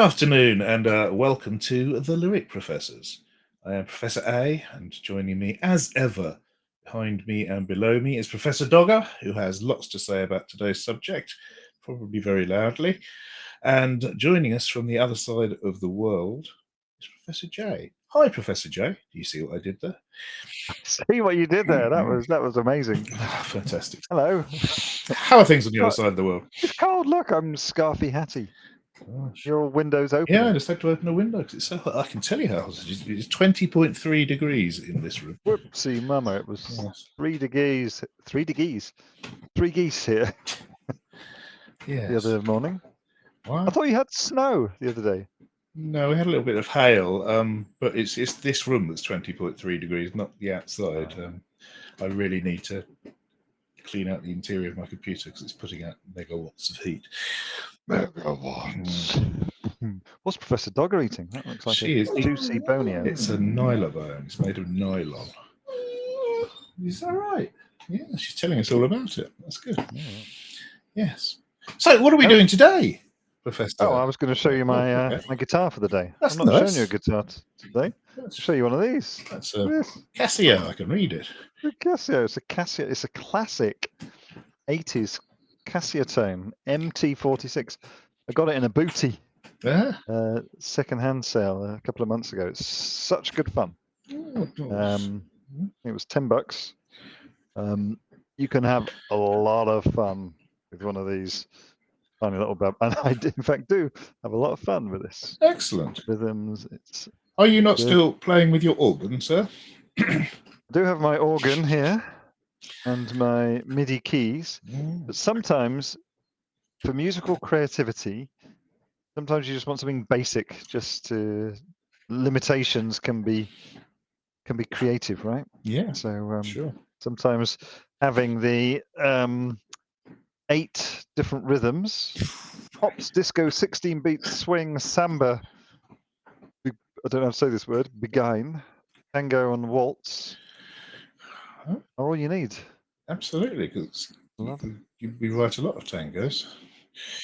afternoon and welcome to the Lyric Professors. I am Professor A, and joining me as ever, behind me and below me, is Professor Dogger, who has lots to say about today's subject, probably very loudly. And joining us from the other side of the world is Professor J. Hi, Professor J. Do you see what I did there? See what you did there. That was amazing. Fantastic. Hello. How are things on the other side of the world? It's cold. Look, I'm scarfy hatty. Your window's open. Yeah, I just had to open a window because it's so hot. I can tell you how hot it is. It's 20.3 degrees in this room. Whoopsie mama, it was 3 degrees. 3 degrees. 3 geese here. Yes. The other morning. What? I thought you had snow the other day. No, we had a little bit of hail, but it's this room that's 20.3 degrees, not the outside. I really need to clean out the interior of my computer because it's putting out megawatts of heat. Megawatts. What's Professor Dogger eating? That looks like a juicy bonio. It's a nylabone. It's made of nylon. Is that right? Yeah, she's telling us all about it. That's good. Yeah. Yes. So, what are we doing today, Professor? Oh, I was going to show you my my guitar for the day. That's I'm not nice. showing you a guitar today. I'll show you one of these. That's a Casio. I can read it. The Casio. It's a Casio. It's a classic 80s Casio tone MT46. I got it in a booty. Second-hand sale a couple of months ago. It's such good fun. It was $10. You can have a lot of fun with one of these tiny little bell, and I in fact do have a lot of fun with this. Excellent rhythms. Are you not still playing with your organ, sir? I do have my organ here and my MIDI keys, but sometimes for musical creativity, sometimes you just want something basic. Just to limitations can be creative, right? Yeah. So sure. Sometimes having the 8 different rhythms: pops, disco, 16 beat, swing, samba. I don't know how to say this word. Beguine, tango, and waltz are all you need. Absolutely, because we write a lot of tangos.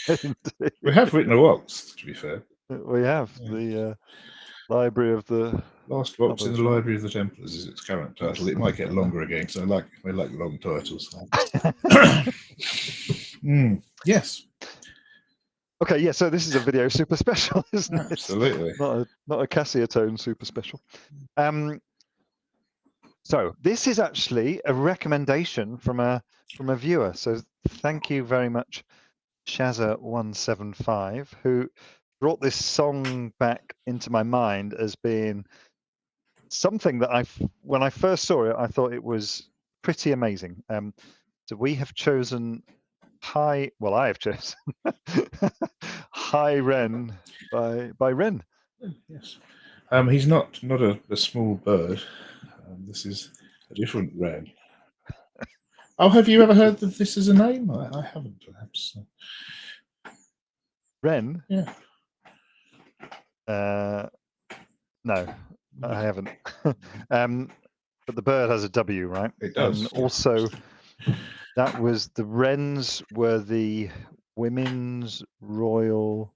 Indeed. We have written a waltz, to be fair. We have the Library of the Last Waltz in the Library of the Templars is its current title. It might get longer again, because we like long titles. Yes. Okay, yeah. So this is a video super special, isn't it? Absolutely. Not a Casio tone super special. So this is actually a recommendation from a viewer. So thank you very much, Shazza175, who brought this song back into my mind as being something that when I first saw it, I thought it was pretty amazing. So we have chosen I have chosen High Wren by Wren. Yes. He's not a small bird. This is a different Wren. Oh, have you ever heard that this is a name? I haven't, perhaps. Wren? Yeah. No, I haven't. But the bird has a W, right? It does. And also, that was the Wrens were the women's royal.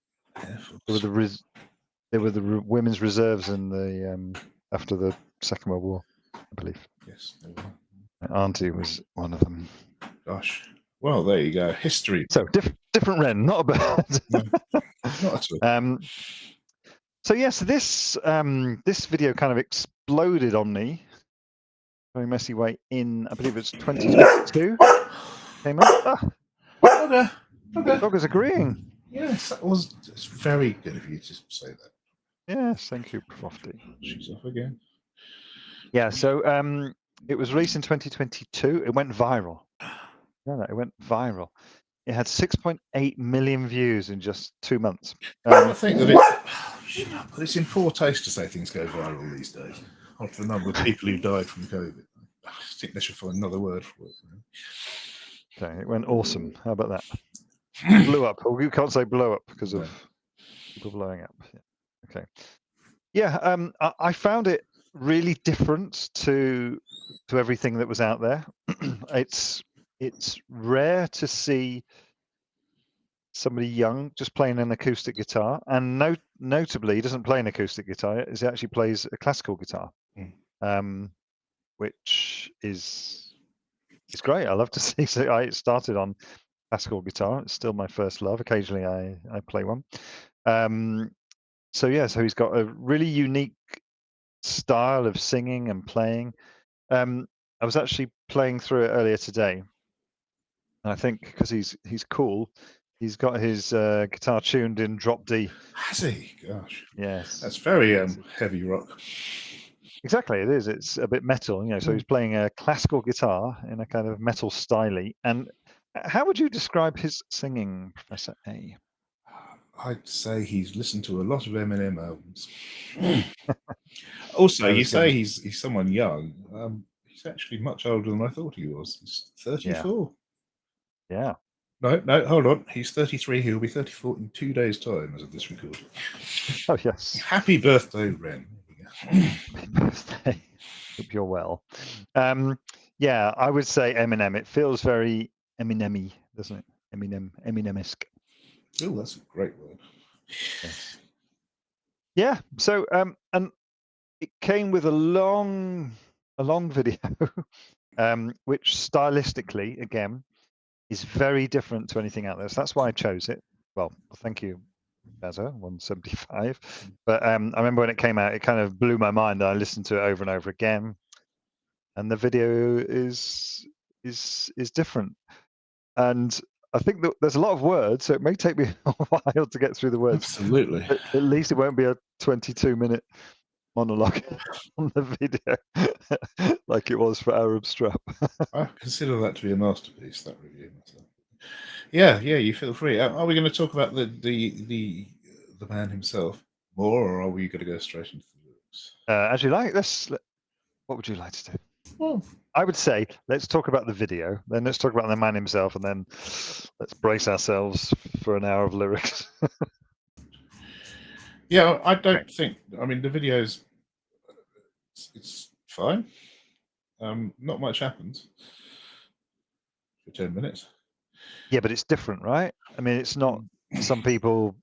They were the women's reserves in the after the Second World War, I believe. Yes. My auntie was one of them. Gosh. Well, there you go. History. So different Wren, not a bird. No, not at all. So yes, this video kind of exploded on me. Very messy way in, I believe it's 2022. Came up. Dogger's agreeing. Yes, it's very good of you to say that. Yes, thank you, Profty. She's off again. Yeah, so it was released in 2022. It went viral. No, it went viral. It had 6.8 million views in just 2 months. I think that it's in poor taste to say things go viral these days. After the number of people who died from COVID, I think they should find another word for it. Okay, it went awesome. How about that? Blew up. Well, you can't say blow up because of people blowing up. Yeah. Okay. Yeah, I found it really different to everything that was out there. It's rare to see somebody young just playing an acoustic guitar, and notably, he doesn't play an acoustic guitar. He actually plays a classical guitar, which is great. I love to see. So I started on classical guitar. It's still my first love. Occasionally, I play one. So yeah, so he's got a really unique style of singing and playing. I was actually playing through it earlier today. And I think because he's cool, he's got his guitar tuned in drop D. Has he? Gosh. Yes. That's very heavy rock. Exactly, it is. It's a bit metal, so he's playing a classical guitar in a kind of metal style. And how would you describe his singing, Professor A? I'd say he's listened to a lot of Eminem albums. Also, I you was say gonna- he's someone young. He's actually much older than I thought he was. He's 34. Yeah. No, hold on. He's 33. He'll be 34 in 2 days' time as of this record. Oh, yes. Happy birthday, Ren. Happy birthday. Hope you're well. Yeah, I would say Eminem. It feels very Eminem-y, doesn't it? Eminem-esque. Oh, that's a great word. Yes. Yeah. So, and it came with a long video, which stylistically, again, is very different to anything out there. So that's why I chose it. Well, thank you, Bazza, 175. But I remember when it came out, it kind of blew my mind. I listened to it over and over again, and the video is different. And I think that there's a lot of words, so it may take me a while to get through the words. Absolutely. But at least it won't be a 22-minute monologue on the video like it was for Arab Strap. I consider that to be a masterpiece, that review. Yeah, you feel free. Are we going to talk about the man himself more, or are we going to go straight into the lyrics? As you like. What would you like to do? Well, I would say let's talk about the video, then let's talk about the man himself, and then let's brace ourselves for an hour of lyrics. yeah, I don't think. I mean, the video's it's fine. Not much happens for 10 minutes. Yeah, but it's different, right? I mean, it's not some people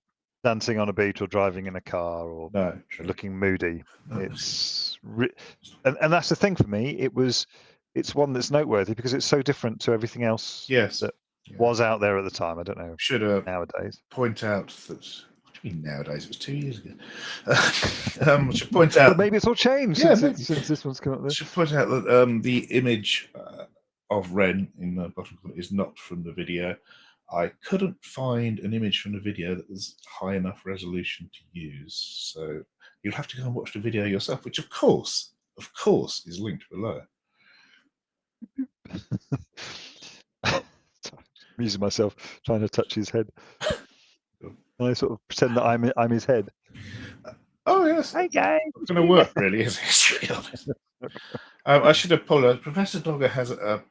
dancing on a beach or driving in a car or No, looking moody. It's and that's the thing for me. It's one that's noteworthy because it's so different to everything else that was out there at the time. I don't know. Should nowadays point out that. What do you mean nowadays? It was 2 years ago. Should point out. But maybe it's all changed since this one's come up there. Should point out that the image of Ren in the bottom corner is not from the video. I couldn't find an image from the video that was high enough resolution to use, so you'll have to go and watch the video yourself, which of course, is linked below. I'm using myself trying to touch his head. And I sort of pretend that I'm his head. Oh yes. Hey guys. It's going to work, really, is it? I should apologize. Professor Dogger has a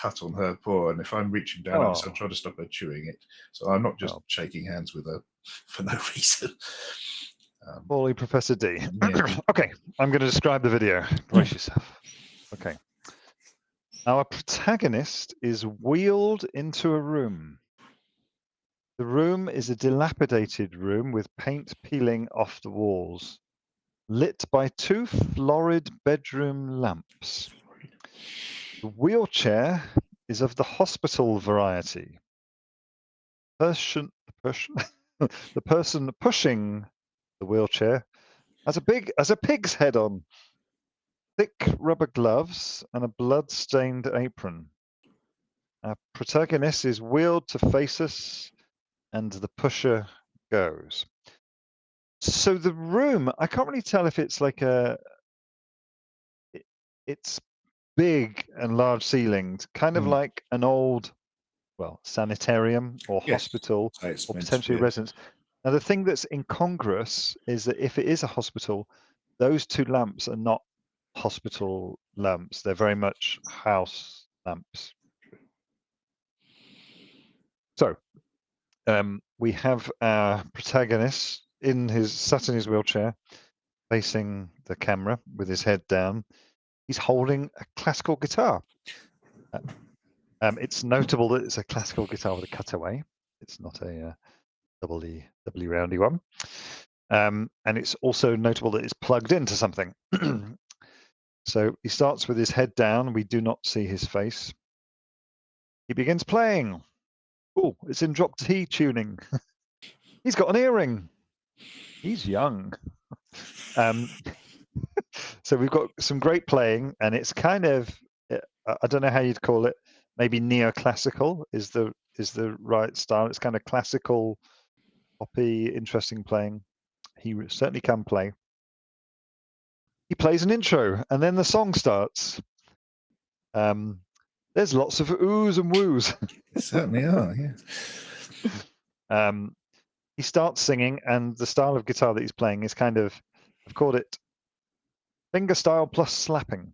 cut on her paw, and if I'm reaching down, I'm trying to stop her chewing it. So I'm not just shaking hands with her for no reason. Poorly, Professor D. Yeah. Okay, I'm going to describe the video. Brace yourself. Okay. Our protagonist is wheeled into a room. The room is a dilapidated room with paint peeling off the walls, lit by 2 florid bedroom lamps. The wheelchair is of the hospital variety. The person pushing the wheelchair has a pig's head on, thick rubber gloves, and a blood-stained apron. Our protagonist is wheeled to face us, and the pusher goes. So the room, I can't really tell if it's like it's big and large ceilinged, kind of like an old, sanitarium or hospital, or potentially residence. Now, the thing that's incongruous is that if it is a hospital, those 2 lamps are not hospital lamps. They're very much house lamps. So, we have our protagonist sat in his wheelchair, facing the camera with his head down. He's holding a classical guitar. It's notable that it's a classical guitar with a cutaway. It's not a doubly roundy one. And it's also notable that it's plugged into something. So he starts with his head down. We do not see his face. He begins playing. Oh, it's in drop T tuning. He's got an earring. He's young. So we've got some great playing, and it's kind of, I don't know how you'd call it. Maybe neoclassical is the right style. It's kind of classical, poppy, interesting playing. He certainly can play. He plays an intro, and then the song starts. There's lots of oohs and woos. There certainly are, yes. He starts singing, and the style of guitar that he's playing is kind of, I've called it finger style plus slapping.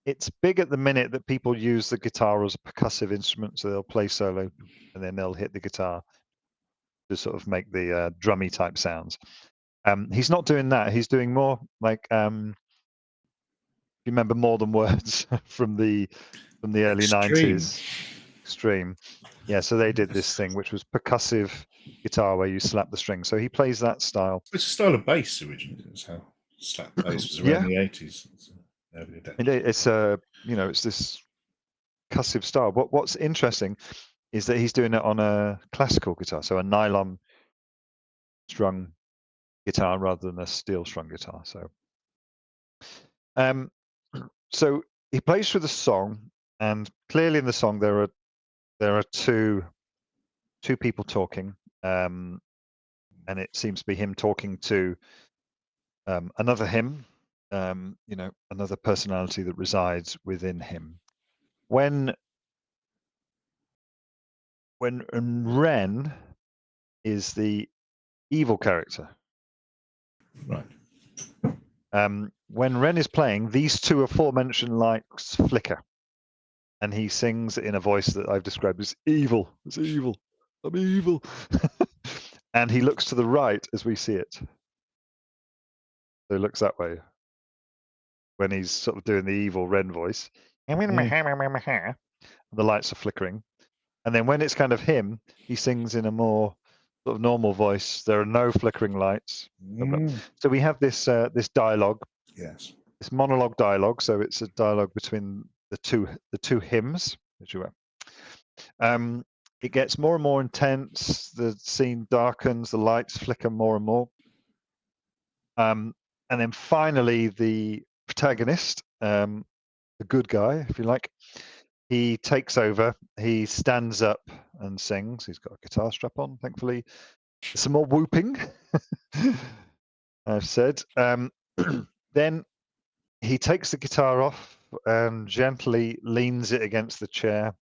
It's big at the minute that people use the guitar as a percussive instrument, so they'll play solo and then they'll hit the guitar to sort of make the drummy type sounds. He's not doing that. He's doing more like, remember More Than Words from the early Extreme. 90s. Extreme. Yeah, so they did this thing, which was percussive guitar where you slap the string. So he plays that style. It's a style of bass originally. It's how slap bass was around the 80s. It's it's this percussive style. What's interesting is that he's doing it on a classical guitar, so a nylon strung guitar rather than a steel strung guitar. So he plays through the song, and clearly in the song there are two people talking, and it seems to be him talking to another him, another personality that resides within him. When Ren is the evil character. Right. When Ren is playing, these two aforementioned lights flicker, and he sings in a voice that I've described as evil. It's evil. I'm evil. And he looks to the right as we see it. So he looks that way when he's sort of doing the evil Ren voice. The lights are flickering. And then when it's kind of him, he sings in a more sort of normal voice. There are no flickering lights. So we have this dialogue. Yes. This monologue dialogue. So it's a dialogue between the two hymns, as you were. It gets more and more intense. The scene darkens. The lights flicker more and more. And then finally, the protagonist, the good guy, if you like, he takes over. He stands up and sings. He's got a guitar strap on, thankfully. Some more whooping, I've said. Then he takes the guitar off and gently leans it against the chair.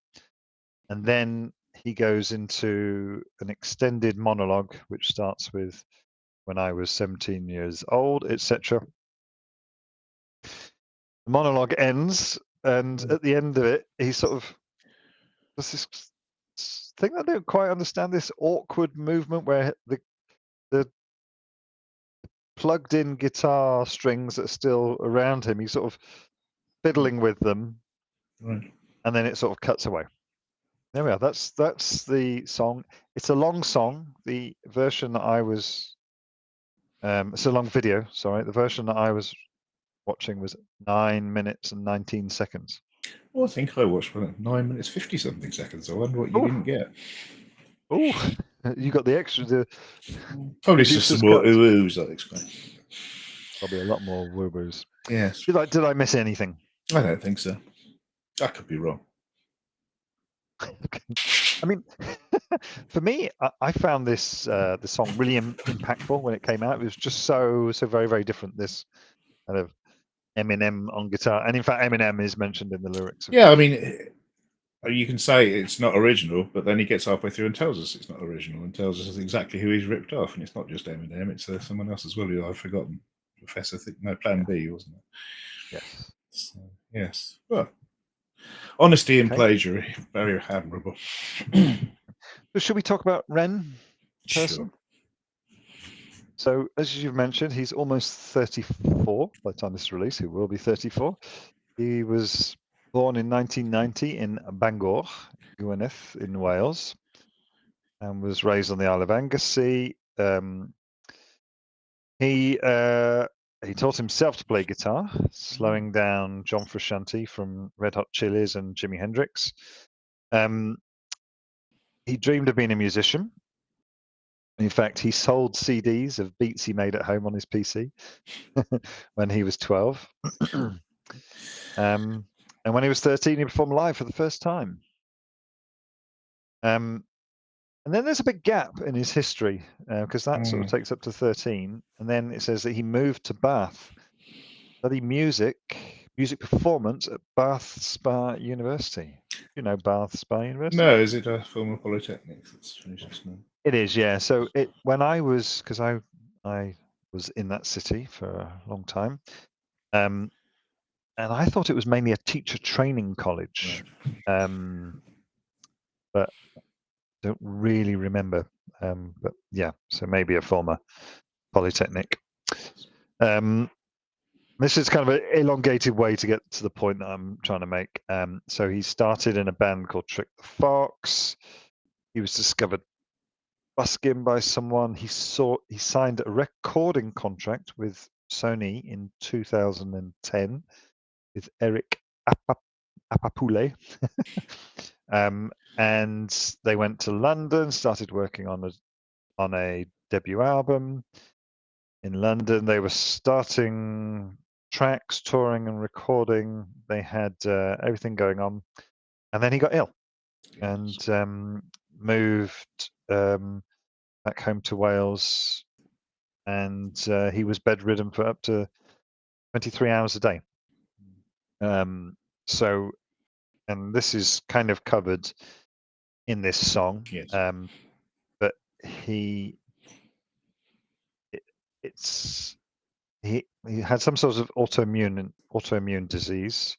And then he goes into an extended monologue, which starts with "When I was 17 years old," etc. The monologue ends, and at the end of it, he sort of does this thing I don't quite understand, this awkward movement where the plugged-in guitar strings that are still around him, he's sort of fiddling with them, right. And then it sort of cuts away. There we are. That's the song. It's a long song. The version that I was, it's a long video. Sorry, the version that I was watching was 9 minutes and 19 seconds. Well, I think I watched one at 9 minutes 50 something seconds. I wonder what you didn't get. Oh, you got the extra. Probably just some more oohs, I'd explain. Probably a lot more woo-woos. Yes. Did I miss anything? I don't think so. I could be wrong. Okay. I mean, for me, I found this the song really impactful when it came out. It was just so very, very different. This kind of Eminem on guitar, and in fact, Eminem is mentioned in the lyrics. Yeah, I mean, you can say it's not original, but then he gets halfway through and tells us it's not original and tells us exactly who he's ripped off, and it's not just Eminem; it's someone else as well who I've forgotten. Professor, Plan B, wasn't it? Yes. So, yes. Well, honesty and plagiarism, very admirable. So should we talk about Ren? Sure. So, as you've mentioned, he's almost 34 by the time this is released. He will be 34. He was Born in 1990 in Bangor, Gwynedd in Wales, and was raised on the Isle of Anglesey. He taught himself to play guitar, slowing down John Frusciante from Red Hot Chilies and Jimi Hendrix. He dreamed of being a musician. In fact, he sold CDs of beats he made at home on his PC when he was 12. And when he was 13, he performed live for the first time. And then there's a big gap in his history because that sort of takes up to 13. And then it says that he moved to Bath, studied music performance at Bath Spa University. You know Bath Spa University? No, is it a former polytechnic that's finished just now? It is, yeah. So when I was, because I was in that city for a long time, and I thought it was mainly a teacher training college, but don't really remember. But yeah, so maybe a former polytechnic. This is kind of an elongated way to get to the point that I'm trying to make. So he started in a band called Trick the Fox. He was discovered busking by someone. He signed a recording contract with Sony in 2010 with Eric Apapule. And they went to London, started working on a debut album. In London, they were starting tracks, touring and recording. They had everything going on. And then he got ill and moved back home to Wales. And he was bedridden for up to 23 hours a day. So, and this is kind of covered in this song. Yes. But he had some sort of autoimmune disease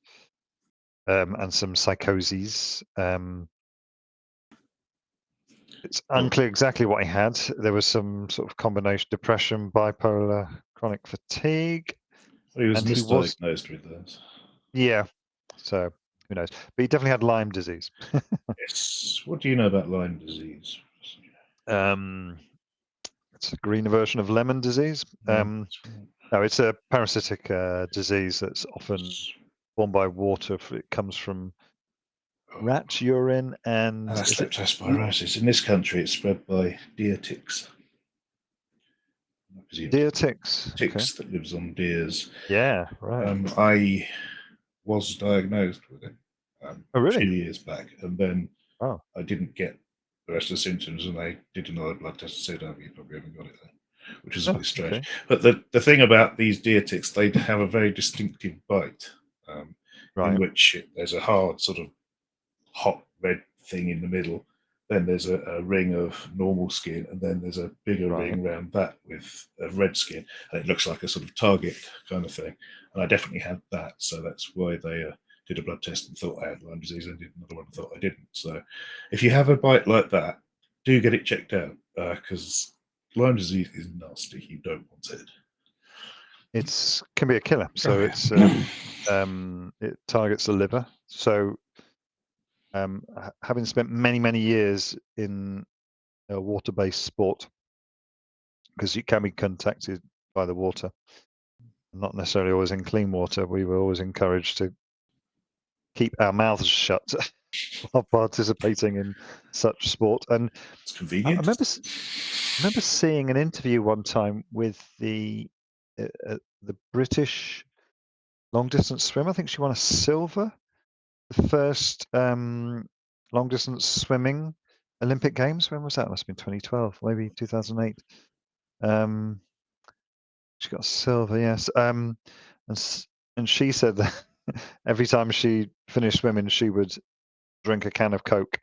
and some psychoses. It's unclear exactly what he had. There was some sort of combination depression, bipolar, chronic fatigue. Well, he was And misdiagnosed with those. Yeah, so who knows? But he definitely had Lyme disease. Yes. What do you know about Lyme disease? It's a greener version of lemon disease. No, it's a parasitic disease that's often borne by water. It comes from rat urine and leptospirosis. In this country, it's spread by deer ticks. Deer ticks. Ticks that lives on deers. Yeah, right. I was diagnosed with it really? a few years back, and then Oh. I didn't get the rest of the symptoms, and they did another blood test and said, "Oh, you probably haven't got it then," which is a bit strange. Okay. But the thing about these deer ticks, they have a very distinctive bite, in which there's a hard sort of hot red thing in the middle. Then there's a ring of normal skin, and then there's a bigger ring around that with red skin, and it looks like a sort of target kind of thing. And I definitely had that, so that's why they did a blood test and thought I had Lyme disease, and did another one and thought I didn't. So if you have a bite like that, do get it checked out, because Lyme disease is nasty. You don't want it. It can be a killer. So it's it targets the liver. So having spent many years in a water-based sport, because you can be contacted by the water, not necessarily always in clean water, we were always encouraged to keep our mouths shut while participating in such sport. And it's convenient. I remember seeing an interview one time with the British long distance swim. I think she won a silver, the first long distance swimming Olympic Games. When was that? Must have been 2012, maybe 2008. She got silver, yes. And she said that every time she finished swimming, she would drink a can of Coke.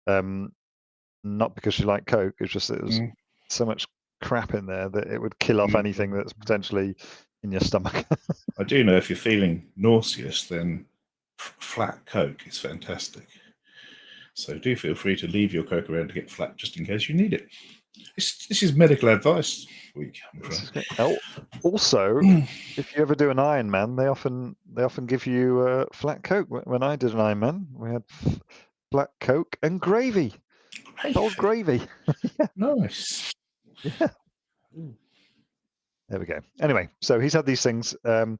Not because she liked Coke, it's just that there was so much crap in there that it would kill off anything that's potentially in your stomach. I do know if you're feeling nauseous, then flat Coke is fantastic. So do feel free to leave your Coke around to get flat just in case you need it. This is medical advice week, I'm This afraid. is great. Also, if you ever do an Ironman, they often give you flat Coke. When I did an Ironman, we had flat Coke and gravy, Hey, cold gravy. nice. Yeah. There we go. Anyway, so he's had these things, and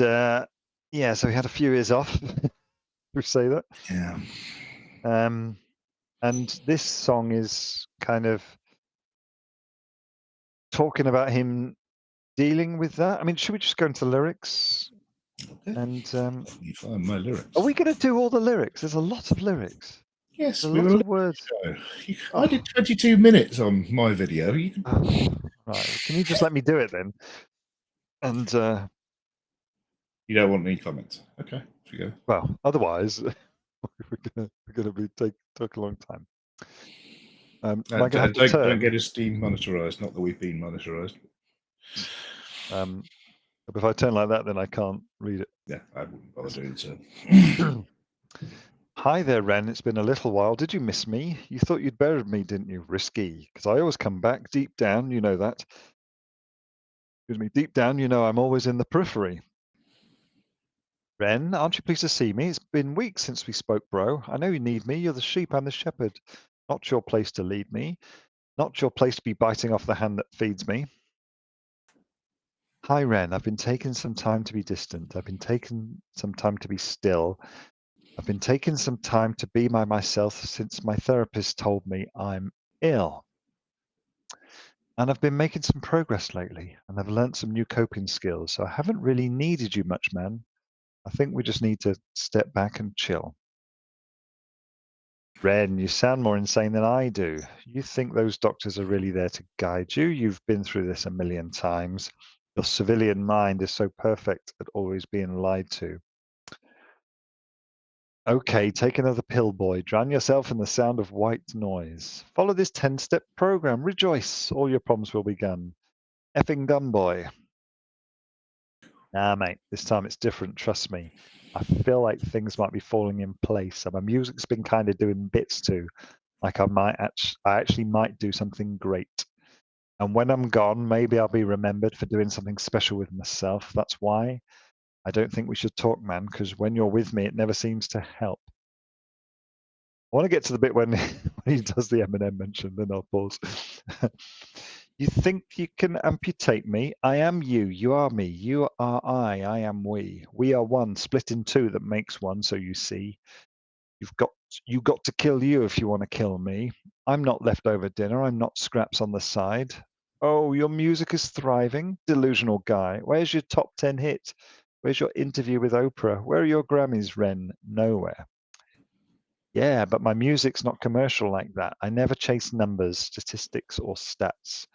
yeah, so he had a few years off. We say that. Yeah. And this song is kind of talking about him dealing with that. I mean, should we just go into the lyrics? Okay. And Let me find my lyrics. are we going to do all the lyrics? There's a lot of lyrics. Yes, There's a we lot will. of words. I did 22 minutes on my video. You can... Right. Well, can you just let me do it then? And You don't want any comments. Okay, off you go. well, otherwise we're gonna be take a long time. Am I gonna have to Don't turn? get us demonetized. Not that we've been monetized. If I turn like that, then I can't read it. Yeah, I wouldn't bother doing so. Hi there, Ren. It's been a little while. Did you miss me? You thought you'd buried me, didn't you? Risky. Because I always come back deep down. You know that. Excuse me. Deep down, you know I'm always in the periphery. Ren, aren't you pleased to see me? It's been weeks since we spoke, bro. I know you need me. You're the sheep, I'm the shepherd. Not your place to lead me. Not your place to be biting off the hand that feeds me. Hi, Ren. I've been taking some time to be distant. I've been taking some time to be still. I've been taking some time to be myself since my therapist told me I'm ill. And I've been making some progress lately, and I've learnt some new coping skills. So I haven't really needed you much, man. I think we just need to step back and chill. Ren, you sound more insane than I do. You think those doctors are really there to guide you? You've been through this a million times. Your civilian mind is so perfect at always being lied to. Okay, take another pill, boy. Drown yourself in the sound of white noise. Follow this 10-step program. Rejoice. All your problems will be gone. Effing done, boy. Nah, mate, this time it's different. Trust me. I feel like things might be falling in place, and my music's been kind of doing bits too. Like I actually might do something great. And when I'm gone, maybe I'll be remembered for doing something special with myself. That's why I don't think we should talk, man, because when you're with me, it never seems to help. I want to get to the bit when, when he does the Eminem mention, then I'll pause. You think you can amputate me? I am you. You are me. You are I am we. We are one, split in two that makes one. So you see, you got to kill you if you want to kill me. I'm not leftover dinner. I'm not scraps on the side. Oh, your music is thriving, delusional guy. Where's your top 10 hit? Where's your interview with Oprah? Where are your Grammys, Ren? Nowhere. Yeah, but my music's not commercial like that. I never chase numbers, statistics, or stats.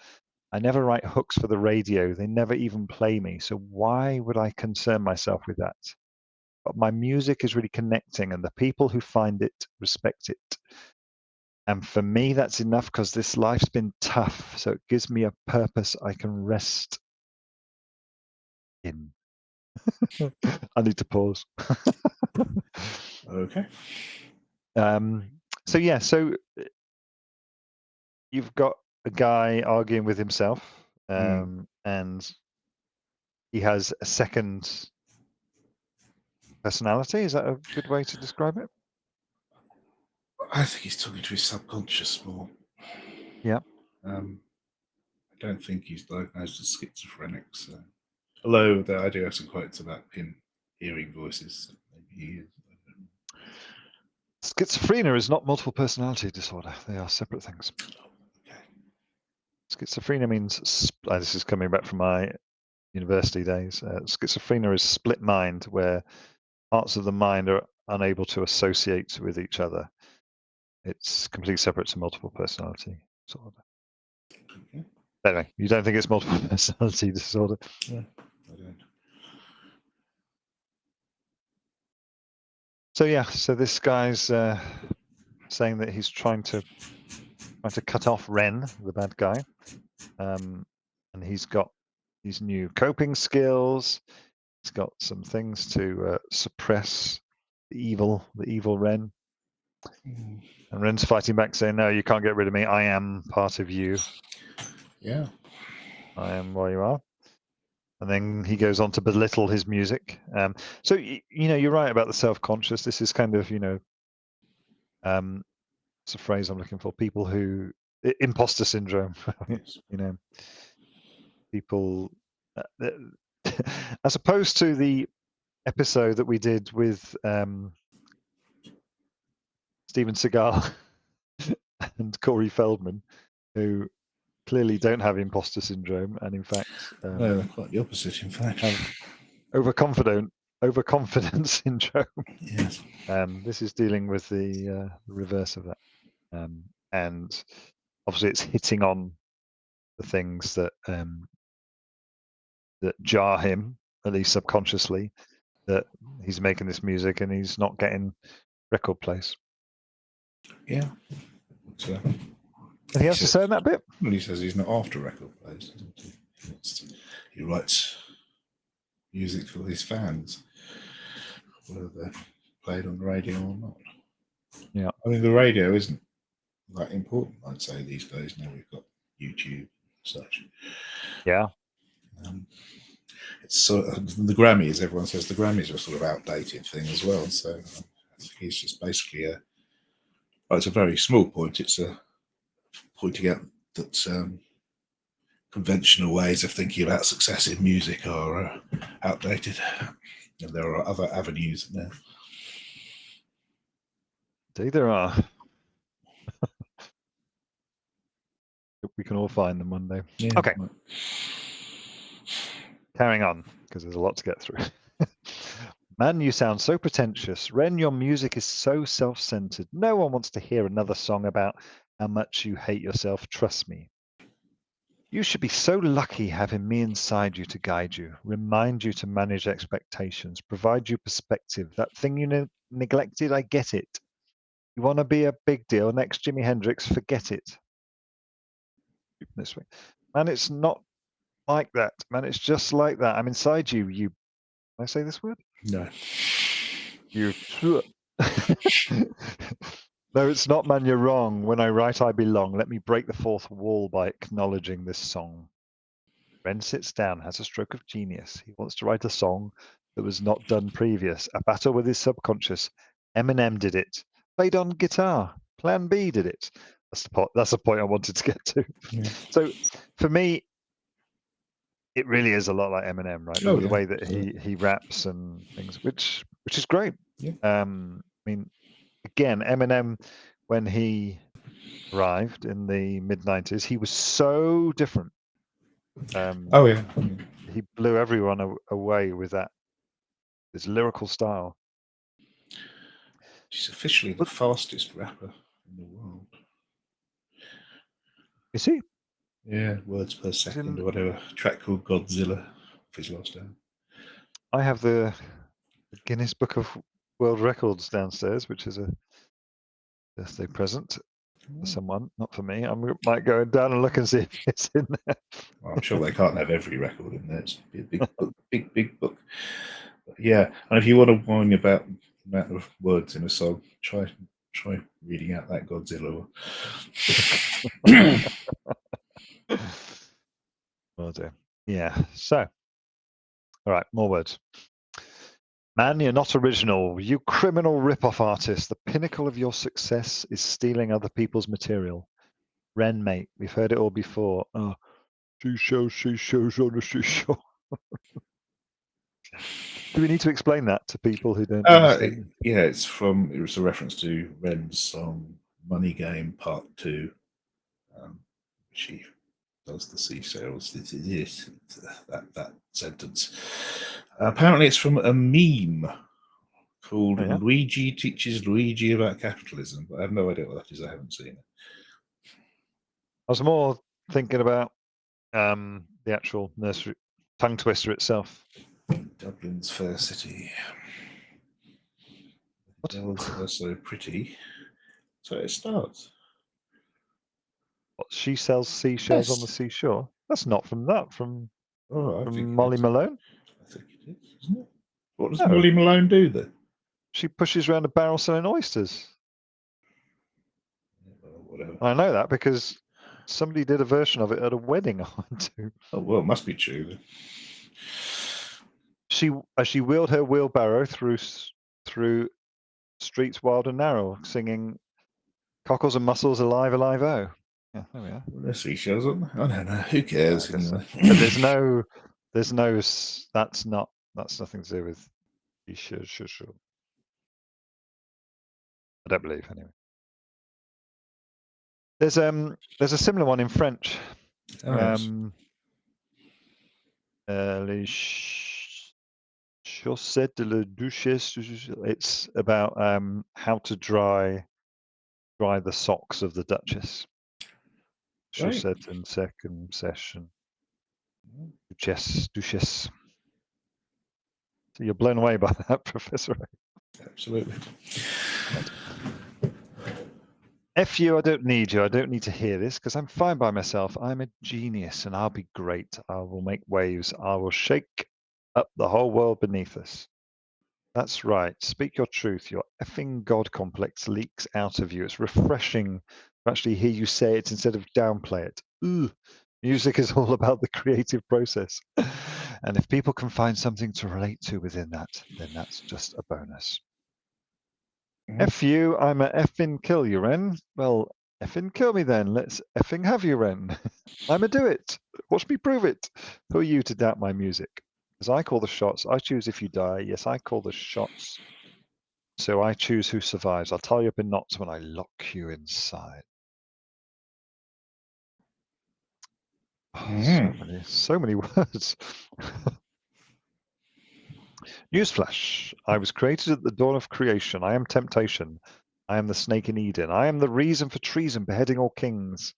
I never write hooks for the radio. They never even play me. So why would I concern myself with that? But my music is really connecting, and the people who find it respect it. And for me, that's enough because this life's been tough. So it gives me a purpose I can rest in. I need to pause. Okay. So yeah, so you've got a guy arguing with himself, and he has a second personality. Is that a good way to describe it? I think he's talking to his subconscious more. Yeah. I don't think he's diagnosed as schizophrenic. So, although I do have some quotes about him hearing voices, so maybe he is. Schizophrenia is not multiple personality disorder. They are separate things. Okay. Schizophrenia means, this is coming back from my university days, schizophrenia is split mind, where parts of the mind are unable to associate with each other. It's completely separate to multiple personality disorder. Okay. Anyway, you don't think it's multiple personality disorder? No, I don't. So yeah, so this guy's saying that he's trying to cut off Ren, the bad guy, and he's got these new coping skills. He's got some things to suppress the evil Ren. Mm. And Ren's fighting back, saying, "No, you can't get rid of me. I am part of you. Yeah. I am where you are." And then he goes on to belittle his music. So you're right about the self-conscious. This is kind of it's a phrase I'm looking for. People who imposter syndrome. Yes. People, as opposed to the episode that we did with Steven Seagal and Corey Feldman, who clearly don't have imposter syndrome, and in fact No, they're quite the opposite, in fact. have overconfidence syndrome. Yes. This is dealing with the reverse of that, and obviously it's hitting on the things that that jar him, at least subconsciously, that he's making this music and he's not getting record plays. Yeah. So, Anything else to say on that bit? well, he says he's not after record plays, doesn't he? He writes music for his fans, whether they're played on the radio or not. Yeah. I mean, the radio isn't that important, I'd say, these days. Now we've got YouTube and such. Yeah. It's sort of, the Grammys, everyone says the Grammys are a sort of outdated thing as well. So I think he's just basically well, it's a very small point. It's a pointing out that conventional ways of thinking about success in music are outdated, and there are other avenues now. Indeed, there are. We can all find them one day. Yeah. Okay. Carrying on, because there's a lot to get through. Man, you sound so pretentious. Ren, your music is so self-centered. No one wants to hear another song about how much you hate yourself. Trust me. You should be so lucky having me inside you to guide you, remind you to manage expectations, provide you perspective. That thing you neglected, I get it. You want to be a big deal, next Jimi Hendrix, forget it. This way. Man, it's not like that. Man, it's just like that. I'm inside you. Can I say this word? No. You. No, it's not, man. You're wrong. When I write, I belong. Let me break the fourth wall by acknowledging this song. Ren sits down, has a stroke of genius. He wants to write a song that was not done previous. A battle with his subconscious. Eminem did it. Played on guitar. Plan B did it. That's the point I wanted to get to. Yeah. So, for me, it really is a lot like Eminem, right? Oh, the yeah. way that he raps and things, which is great. Yeah. I mean, again, Eminem, when he arrived in the mid-90s, he was so different. Oh, yeah. He blew everyone away with that, his lyrical style. He's officially the fastest rapper in the world. Is he? Yeah, words per second or whatever. A track called Godzilla of his last album. I have the Guinness Book of World Records downstairs, which is a birthday present for someone, not for me. I might go down and look and see if it's in there. Well, I'm sure they can't have every record in there. It's a big book, big book. But yeah, and if you want to whine about the amount of words in a song, try reading out that Godzilla one. Oh dear. Yeah. So, all right, more words. Man, you're not original. You criminal rip-off artist. The pinnacle of your success is stealing other people's material. Ren, mate, we've heard it all before. Oh, she shows on a show. Do we need to explain that to people who don't understand? Yeah, it was a reference to Ren's song Money Game Part 2, which he does the seashells. That sentence. Apparently it's from a meme called Luigi Teaches Luigi About Capitalism, but I have no idea what that is. I haven't seen it. I was more thinking about the actual nursery tongue twister itself. Dublin's fair city. The girls are so pretty. So it starts. What, she sells seashells on the seashore? That's not from that. From Molly Malone? I think it is, isn't it? What does Molly Malone do then? She pushes around a barrel selling oysters. whatever. I know that because somebody did a version of it at a wedding I went to. Oh, well, it must be true then. As she wheeled her wheelbarrow through streets wild and narrow, singing "Cockles and mussels, alive, alive, oh." Yeah, there we are. Well, there's seashells, aren't there? I don't know. Who cares anyway? But there's no. That's nothing to do with. You should. I don't believe anyway. There's a similar one in French. Oh, yes. Les chaussettes de la duchesse. It's about how to dry the socks of the Duchess. Right. Chaussette and sec and session. Duchess. So you're blown away by that, Professor. Absolutely. Right. F you, I don't need you. I don't need to hear this because I'm fine by myself. I'm a genius and I'll be great. I will make waves. I will shake up the whole world beneath us. That's right. Speak your truth. Your effing God complex leaks out of you. It's refreshing to actually hear you say it instead of downplay it. Ooh, music is all about the creative process. And if people can find something to relate to within that, then that's just a bonus. F you, I'm a effing kill you, Ren. Well, effing kill me then. Let's effing have you, Ren. I'm a do it. Watch me prove it. Who are you to doubt my music? As I call the shots, I choose if you die. Yes, I call the shots. So I choose who survives. I'll tie you up in knots when I lock you inside. Oh, so many words. Newsflash. I was created at the dawn of creation. I am temptation. I am the snake in Eden. I am the reason for treason, beheading all kings.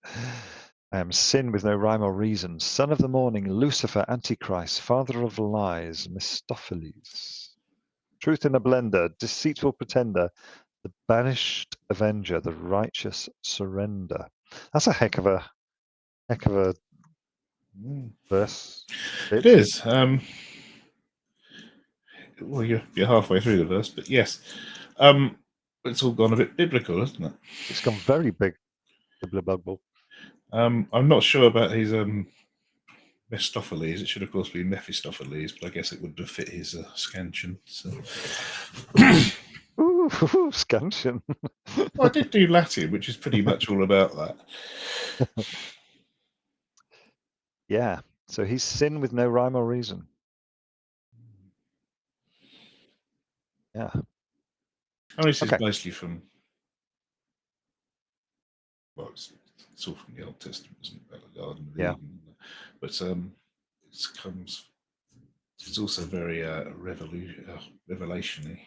I am sin with no rhyme or reason. Son of the morning, Lucifer, Antichrist, father of lies, Mephistopheles. Truth in a blender, deceitful pretender, the banished avenger, the righteous surrender. That's a heck of a verse. It is. Well, you're halfway through the verse, but yes. It's all gone a bit biblical, hasn't it? It's gone very big. I'm not sure about his Mephistopheles. It should, of course, be Mephistopheles, but I guess it would befit his scansion. So. Ooh, scansion. Well, I did do Latin, which is pretty much all about that. Yeah. So he's sin with no rhyme or reason. Yeah. I mean, this is mostly from. Well, it's all from the Old Testament, isn't it? About the Garden of Eden. But it comes. It's also very revelation-y.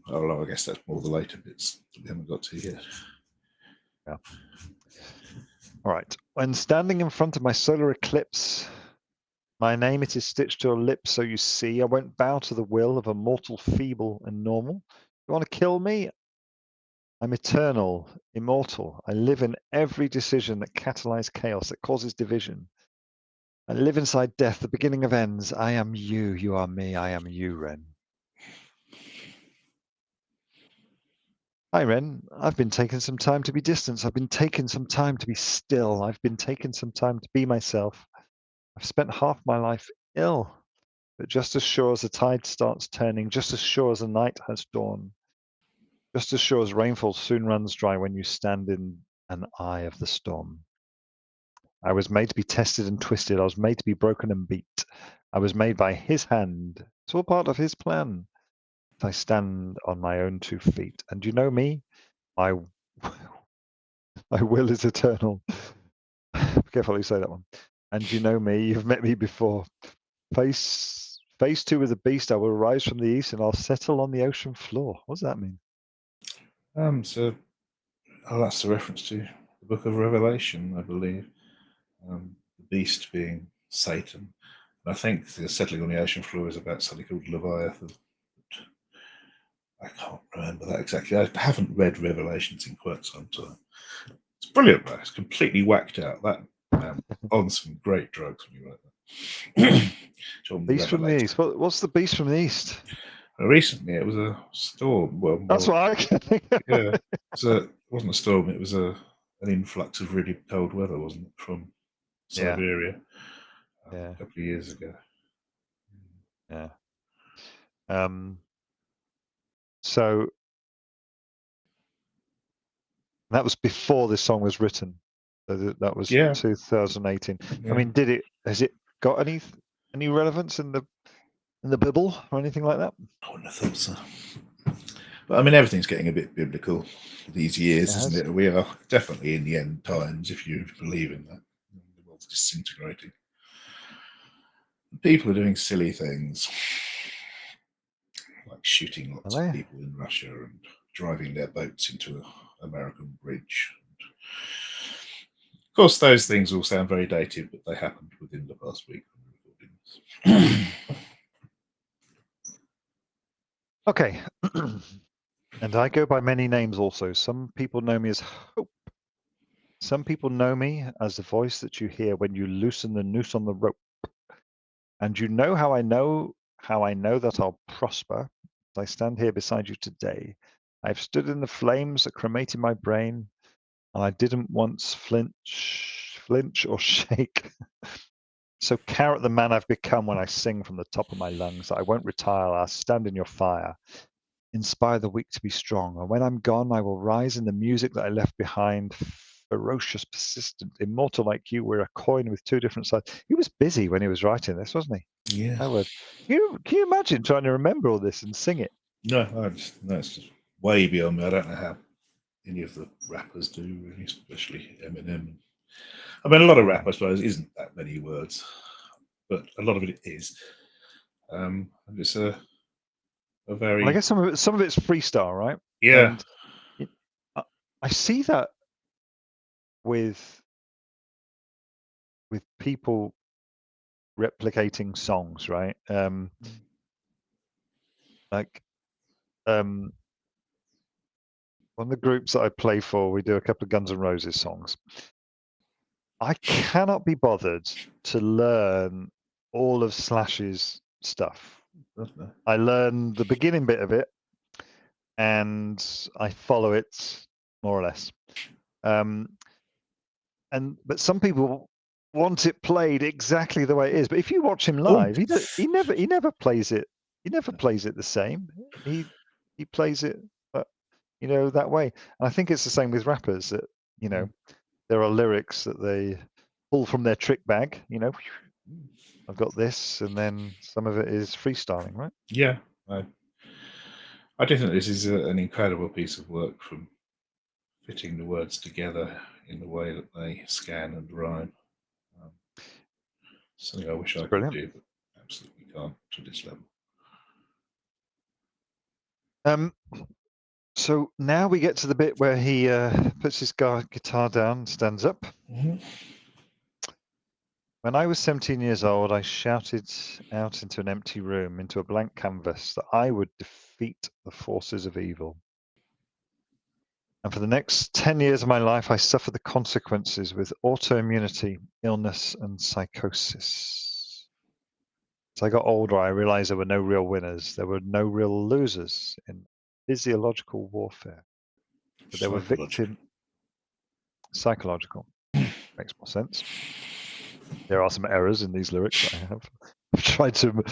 Although I guess that's more the later bits that we haven't got to yet. Yeah. All right. When standing in front of my solar eclipse, my name it is stitched to your lips, so you see I won't bow to the will of a mortal, feeble and normal. You want to kill me? I'm eternal, immortal. I live in every decision that catalyzes chaos, that causes division. I live inside death, the beginning of ends. I am you, you are me, I am you, Ren. Hi, Ren. I've been taking some time to be distant. I've been taking some time to be still. I've been taking some time to be myself. I've spent half my life ill, but just as sure as the tide starts turning, just as sure as the night has dawned, just as sure as rainfall soon runs dry when you stand in an eye of the storm. I was made to be tested and twisted. I was made to be broken and beat. I was made by his hand. It's all part of his plan. If I stand on my own 2 feet, and you know me, my will is eternal. Be careful how you say that one. And you know me, you've met me before. Face 2 with the beast, I will rise from the east and I'll settle on the ocean floor. What does that mean? So that's the reference to the book of Revelation, I believe. The beast being Satan. And I think the settling on the ocean floor is about something called Leviathan. I can't remember that exactly. I haven't read Revelations in quite some time. It's brilliant, though. It's completely whacked out. That on some great drugs when you write that. Beast from the east. What's the beast from the east? Recently, it was a storm. Well, that's what I can think. Yeah, it's wasn't a storm. It was an influx of really cold weather, wasn't it, from Yeah, Siberia yeah, a couple of years ago. yeah. So that was before this song was written. So that was Yeah, 2018. I yeah. mean, has it got any relevance in the Bible or anything like that? I wouldn't have thought so. But I mean, everything's getting a bit biblical these years, It isn't has. it? We are definitely in the end times, if you believe in that. The world's disintegrating. People are doing silly things, like shooting Are lots of they? people in Russia and driving their boats into an American bridge. Of course, those things all sound very dated, but they happened within the past week. Okay. And I go by many names also. Some people know me as Hope. Some people know me as the voice that you hear when you loosen the noose on the rope. And you know how I know that I'll prosper. As I stand here beside you today. I've stood in the flames that cremated my brain, and I didn't once flinch or shake. So carrot the man I've become when I sing from the top of my lungs. I won't retire, I'll stand in your fire. Inspire the weak to be strong. And when I'm gone, I will rise in the music that I left behind. Ferocious, persistent, immortal like you. We're a coin with two different sides. He was busy when he was writing this, wasn't he? Yeah. My word. Can you imagine trying to remember all this and sing it? No, that's just way beyond me. I don't know how any of the rappers do, really, especially Eminem. I mean, a lot of rap, I suppose, isn't that many words, but a lot of it is. And it's a Well, I very, guess some of it's freestyle, right? yeah, And it, I, I see that with people replicating songs, right? Like um, one of the groups that I play for, we do a couple of Guns N' Roses songs. I cannot be bothered to learn all of Slash's stuff. I learn the beginning bit of it, and I follow it more or less. But some people want it played exactly the way it is. But if you watch him oh, live, he never plays it. He never plays it the same. He plays it, that way. And I think it's the same with rappers that there are lyrics that they pull from their trick bag. I've got this, and then some of it is freestyling, right? yeah. I do think this is an incredible piece of work from fitting the words together in the way that they scan and rhyme. Um, Something I wish It's I could brilliant. do, but absolutely can't to this level. Um, so now we get to the bit where he puts his guitar down, stands up. Mm-hmm. When I was 17 years old, I shouted out into an empty room, into a blank canvas, that I would defeat the forces of evil. And for the next 10 years of my life, I suffered the consequences with autoimmunity, illness, and psychosis. As I got older, I realized there were no real winners. There were no real losers in physiological warfare. But there were psychological. Makes more sense. There are some errors in these lyrics that I have. I've tried to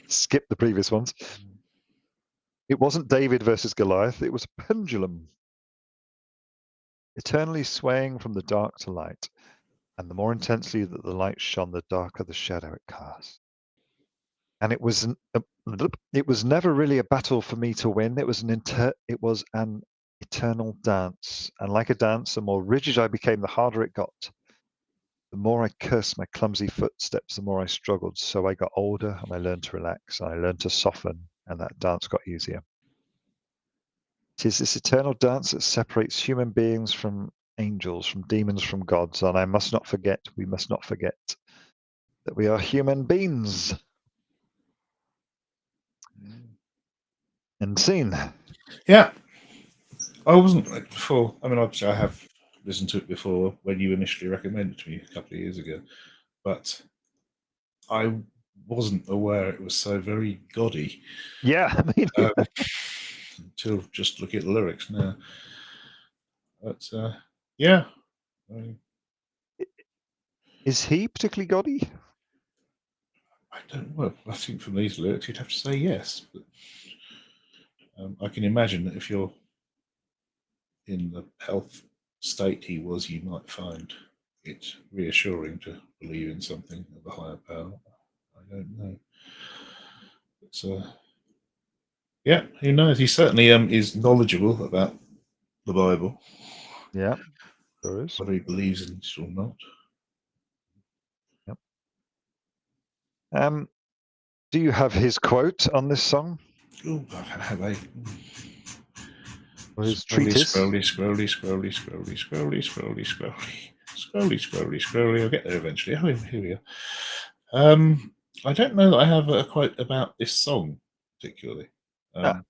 skip the previous ones. It wasn't David versus Goliath, it was a pendulum, eternally swaying from the dark to light. And the more intensely that the light shone, the darker the shadow it cast. And it was never really a battle for me to win. It was an eternal dance. And like a dance, the more rigid I became, the harder it got. The more I cursed my clumsy footsteps, the more I struggled. So I got older and I learned to relax and I learned to soften, and that dance got easier. It is this eternal dance that separates human beings from angels, from demons, from gods. And we must not forget that we are human beings. And scene. Yeah, I wasn't like before. I mean, obviously, I have listened to it before when you initially recommended it to me a couple of years ago, but I wasn't aware it was so very gaudy Yeah, I mean, um, until just looking at the lyrics now. But yeah, I mean, Is he particularly gaudy? I don't know. I think from these lyrics, you'd have to say yes. But I can imagine that if you're in the health state he was, you might find it reassuring to believe in something of a higher power. I don't know. But yeah, who knows? He certainly is knowledgeable about the Bible, Yeah, there is. whether he believes in it or not. Yep. Do you have his quote on this song Oh, have I? or his Scrolly, treatise? scrolly, scrolly, scrolly, scrolly, scrolly, scrolly, scrolly, scrolly, scrolly, scrolly. I'll get there eventually. Oh, here we are. I don't know that I have a quote about this song particularly. Ah,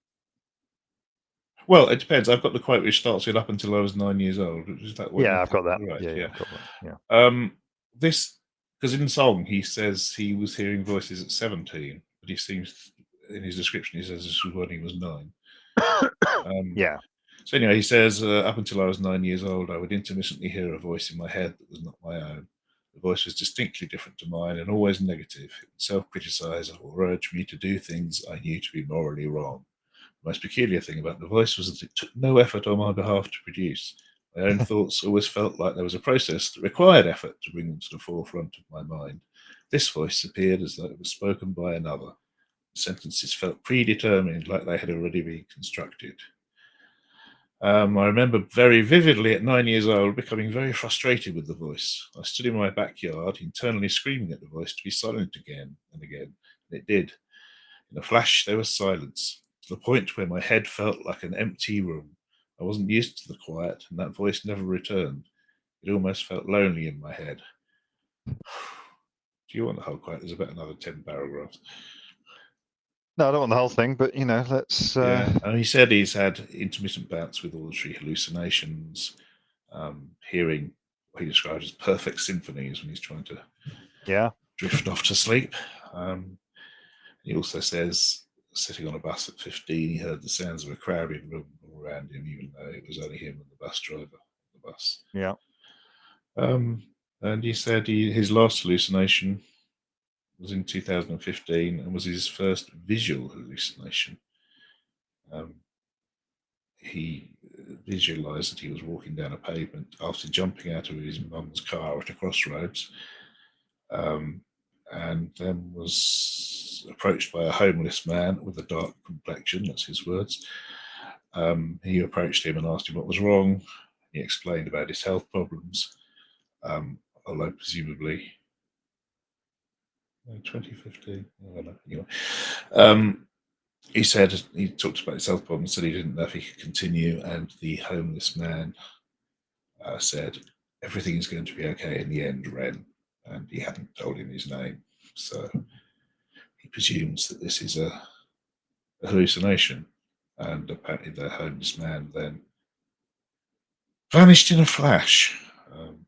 Well, it depends. I've got the quote which starts with "Up until I was 9 years old." Is that what yeah, you I've think? got that. Right? Yeah, Yeah. I've got that. Yeah. This because in the song he says he was hearing voices at 17, but he seems in his description he says this was when he was 9. Um, Yeah. so anyway, he says, "Up until I was 9 years old, I would intermittently hear a voice in my head that was not my own. The voice was distinctly different to mine and always negative. It would self-criticize or urge me to do things I knew to be morally wrong. The most peculiar thing about the voice was that it took no effort on my behalf to produce. My own thoughts always felt like there was a process that required effort to bring them to the forefront of my mind. This voice appeared as though it was spoken by another. The sentences felt predetermined, like they had already been constructed. I remember very vividly at 9 years old becoming very frustrated with the voice. I stood in my backyard, internally screaming at the voice to be silent again and again, and it did. In a flash, there was silence, to the point where my head felt like an empty room. I wasn't used to the quiet, and that voice never returned. It almost felt lonely in my head. Do you want the whole quote? There's about another 10 paragraphs. No, I don't want the whole thing, but let's. Yeah, and he said he's had intermittent bouts with auditory hallucinations, hearing what he described as perfect symphonies when he's trying to Yeah. drift off to sleep. He also says, sitting on a bus at 15, he heard the sounds of a crowded room all around him, even though it was only him and the bus driver on the bus. Yeah. Um, and he said his last hallucination was in 2015 and was his first visual hallucination. He visualized that he was walking down a pavement after jumping out of his mum's car at a crossroads, and then was approached by a homeless man with a dark complexion. That's his words. He approached him and asked him what was wrong. He explained about his health problems, although presumably 2015. I don't know. Anyway, he said he talked about his health problems, said he didn't know if he could continue, and the homeless man said everything is going to be okay in the end, Ren, and he hadn't told him his name, so he presumes that this is a hallucination, and apparently the homeless man then vanished in a flash,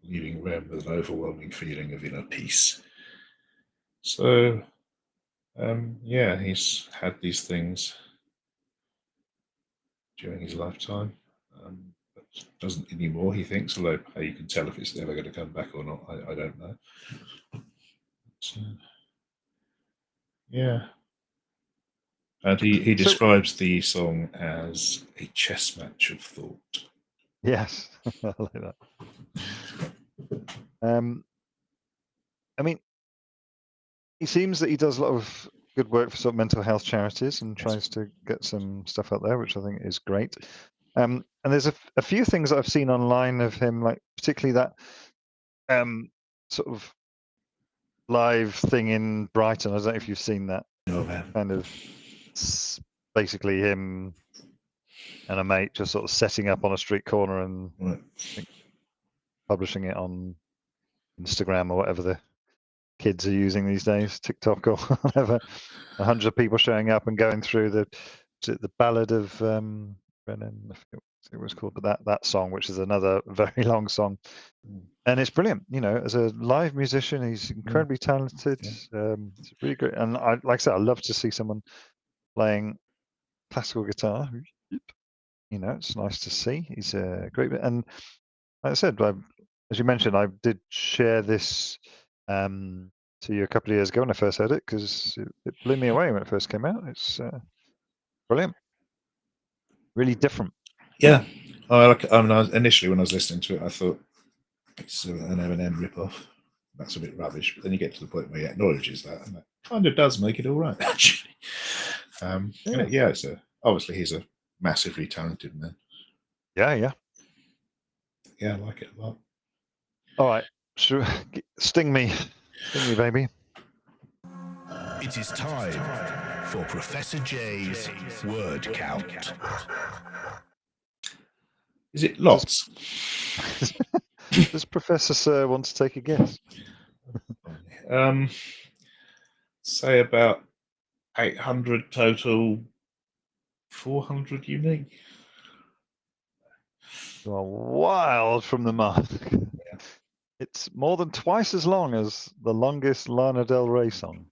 leaving Rem with an overwhelming feeling of inner peace. So, yeah, he's had these things during his lifetime, but doesn't anymore, he thinks, although how you can tell if it's ever going to come back or not, I don't know. So, yeah. And he So describes the song as a chess match of thought. yes, I like that. I mean, he seems that he does a lot of good work for sort of mental health charities and Yes. tries to get some stuff out there, which I think is great. And there's a few things that I've seen online of him, like particularly that sort of live thing in Brighton. I don't know if you've seen that. Oh, man. Kind of basically him and a mate just sort of setting up on a street corner and Right. I think publishing it on Instagram or whatever the kids are using these days, TikTok or whatever. 100 people showing up and going through the ballad of Brennan, I forget what it was called, but that song, which is another very long song, and it's brilliant. As a live musician, he's incredibly talented. Yeah. It's really great, and like I said, I love to see someone playing classical guitar it's nice to see. He's a great, and like I said, as you mentioned, I did share this to you a couple of years ago when I first heard it, because it blew me away when it first came out. It's brilliant, really different. Yeah. Initially when I was listening to it, I thought it's an Eminem ripoff. That's a bit rubbish. But then you get to the point where he acknowledges that, and that kind of does make it all right, actually. It's obviously he's a massively talented man. Yeah. Yeah, I like it a lot. All right, sting me, baby. It is time for Professor J's word count. Is it lots? Does Professor Sir want to take a guess? Say about 800 total, 400 unique. You are wild from the mark. Yeah. It's more than twice as long as the longest Lana Del Rey song.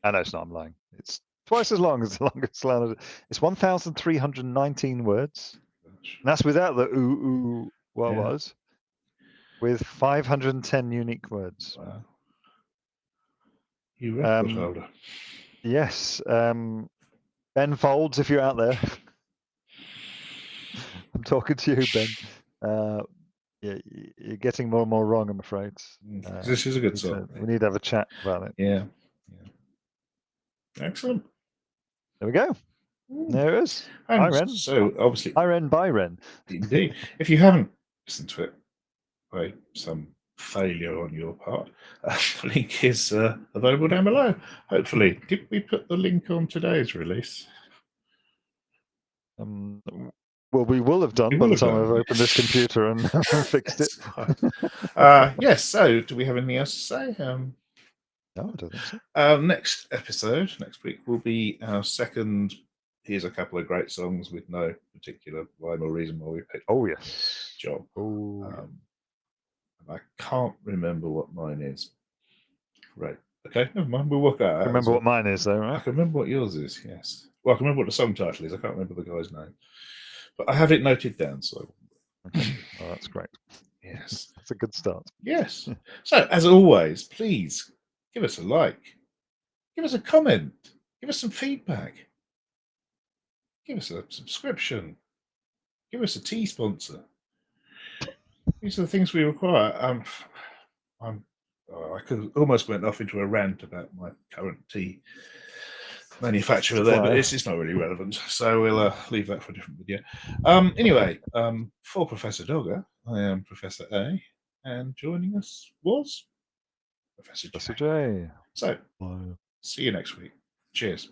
I know it's not, I'm lying. It's twice as long as the longest Lana. It's 1,319 words. And that's without the ooh, what was, with 510 unique words. Wow. You record holder. Yes. Ben Folds, if you're out there. I'm talking to you, Ben. Yeah, you're getting more and more wrong, I'm afraid. This is a good song. We need to have a chat about it. Yeah. Excellent. There we go. There it is. And Hi, Ren. so obviously, Hi, Ren. Bye, Ren. Indeed. If you haven't listened to it by some failure on your part, the link is available down below. Hopefully, did we put the link on today's release? Well, we will have done by the time I've opened this computer and fixed it. Yes. So, do we have anything else to say? No, I don't think so. Next episode, next week, will be our second. Here's a couple of great songs with no particular rhyme or reason why we picked. Oh yes. Job. Oh. I can't remember what mine is. Right. Okay, never mind. We'll work that out. I remember what mine is, though, right? I can remember what yours is, yes. Well, I can remember what the song title is. I can't remember the guy's name. But I have it noted down, so. Okay. Oh, that's great. Yes. That's a good start. Yes. So, as always, please give us a like. Give us a comment. Give us some feedback. Give us a subscription. Give us a tea sponsor. These are the things we require. I could almost went off into a rant about my current tea manufacturer there, but it's not really relevant. So we'll leave that for a different video. Anyway, for Professor Dogger, I am Professor A, and joining us was Professor J. J. So, see you next week. Cheers.